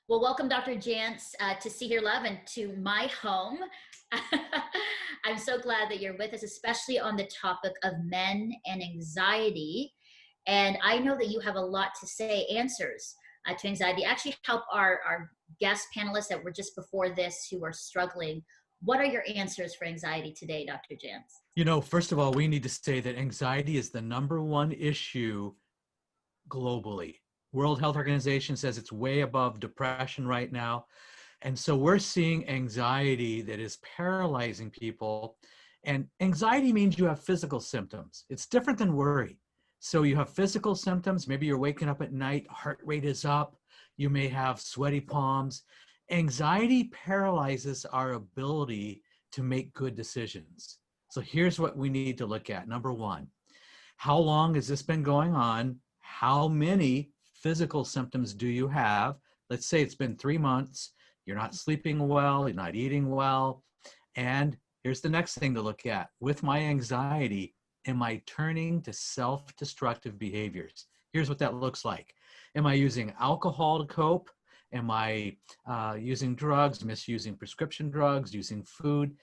Well, welcome, Dr. Jantz, to See Hear Love and to my home. I'm so glad that you're with us, especially on the topic of men and anxiety. And I know that you have a lot to say, answers to anxiety. Actually, help our guest panelists that were just before this who are struggling. What are your answers for anxiety today, Dr. Jantz? First of all, we need to say that anxiety is the number one issue globally. World Health Organization says it's way above depression right now. And so we're seeing anxiety that is paralyzing people. And anxiety means you have physical symptoms. It's different than worry. So you have physical symptoms. Maybe you're waking up at night, heart rate is up. You may have sweaty palms. Anxiety paralyzes our ability to make good decisions. So here's what we need to look at. Number one, how long has this been going on? How many physical symptoms do you have? Let's say it's been 3 months. You're not sleeping well, you're not eating well. And here's the next thing to look at. With my anxiety, am I turning to self-destructive behaviors? Here's what that looks like. Am I using alcohol to cope? Am I using drugs, misusing prescription drugs, using food?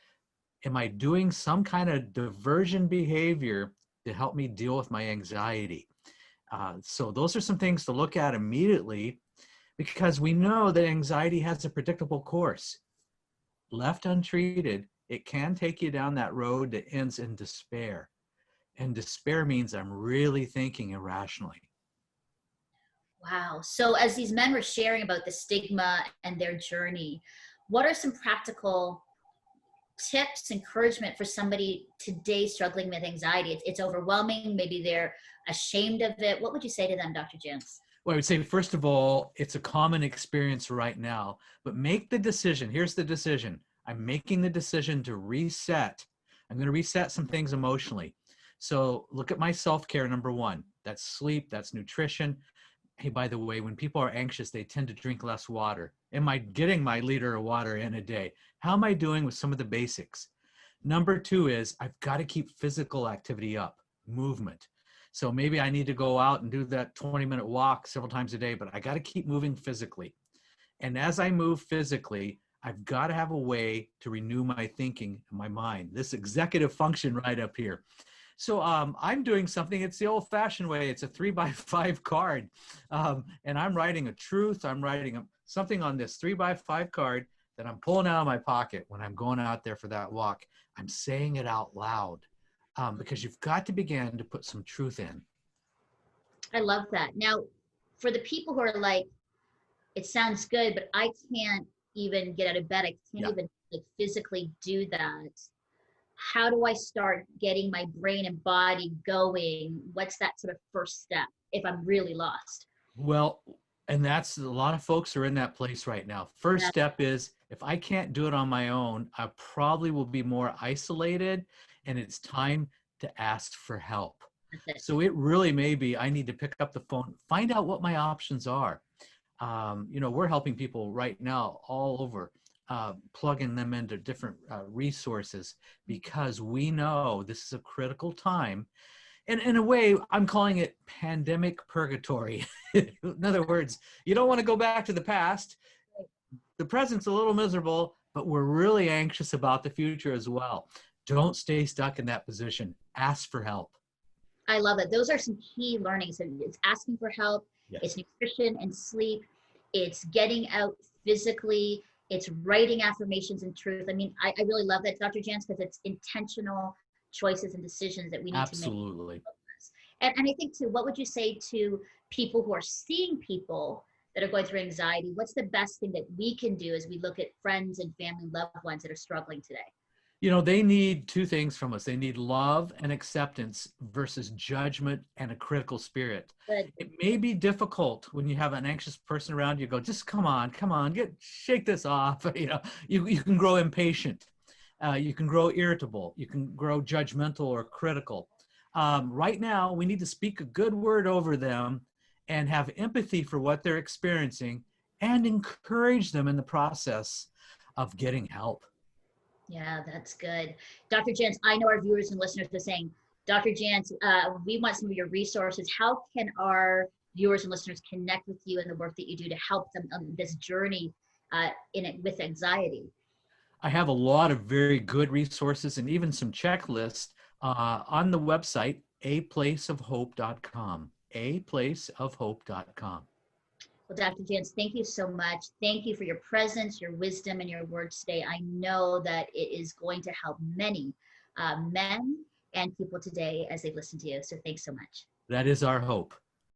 Am I doing some kind of diversion behavior to help me deal with my anxiety? So those are some things to look at immediately, because we know that anxiety has a predictable course. Left untreated, it can take you down that road that ends in despair. And despair means I'm really thinking irrationally. Wow. So as these men were sharing about the stigma and their journey, what are some practical tips, encouragement for somebody today struggling with anxiety? It's overwhelming. Maybe they're ashamed of it. What would you say to them, Dr. Jantz? Well, I would say, first of all, it's a common experience right now, but make the decision. Here's the decision. I'm making the decision to reset. I'm going to reset some things emotionally. So look at my self-care, number one. That's sleep, that's nutrition. Hey, by the way, when people are anxious, they tend to drink less water. Am I getting my liter of water in a day? How am I doing with some of the basics? Number two is I've got to keep physical activity up, movement. So maybe I need to go out and do that 20-minute walk several times a day, but I got to keep moving physically. And as I move physically, I've got to have a way to renew my thinking and my mind. This executive function right up here. So I'm doing something, it's the old fashioned way. It's a 3x5 card. And I'm writing a truth. I'm writing something on this 3x5 card that I'm pulling out of my pocket when I'm going out there for that walk. I'm saying it out loud because you've got to begin to put some truth in. I love that. Now, for the people who are like, it sounds good, but I can't even get out of bed. I can't even like physically do that. How do I start getting my brain and body going? What's that sort of first step if I'm really lost? Well, and that's a lot of folks are in that place right now. First step is if I can't do it on my own, I probably will be more isolated, and it's time to ask for help. So it really may be I need to pick up the phone, find out what my options are. We're helping people right now all over. Plugging them into different resources because we know this is a critical time. And in a way, I'm calling it pandemic purgatory. In other words, you don't want to go back to the past. The present's a little miserable, but we're really anxious about the future as well. Don't stay stuck in that position. Ask for help. I love it. Those are some key learnings. It's asking for help. Yes. It's nutrition and sleep. It's getting out physically. It's writing affirmations and truth. I mean, I really love that, Dr. Jantz, because it's intentional choices and decisions that we need to make. Absolutely. And I think too, what would you say to people who are seeing people that are going through anxiety? What's the best thing that we can do as we look at friends and family, loved ones that are struggling today? They need two things from us. They need love and acceptance versus judgment and a critical spirit. Good. It may be difficult when you have an anxious person around you. Go, just come on, shake this off. You can grow impatient. You can grow irritable. You can grow judgmental or critical. Right now, we need to speak a good word over them and have empathy for what they're experiencing and encourage them in the process of getting help. Yeah, that's good. Dr. Jantz, I know our viewers and listeners are saying, Dr. Jantz, we want some of your resources. How can our viewers and listeners connect with you and the work that you do to help them on this journey in it with anxiety? I have a lot of very good resources and even some checklists on the website, aplaceofhope.com. aplaceofhope.com. Well, Dr. Jantz, thank you so much. Thank you for your presence, your wisdom, and your words today. I know that it is going to help many men and people today as they listen to you. So thanks so much. That is our hope.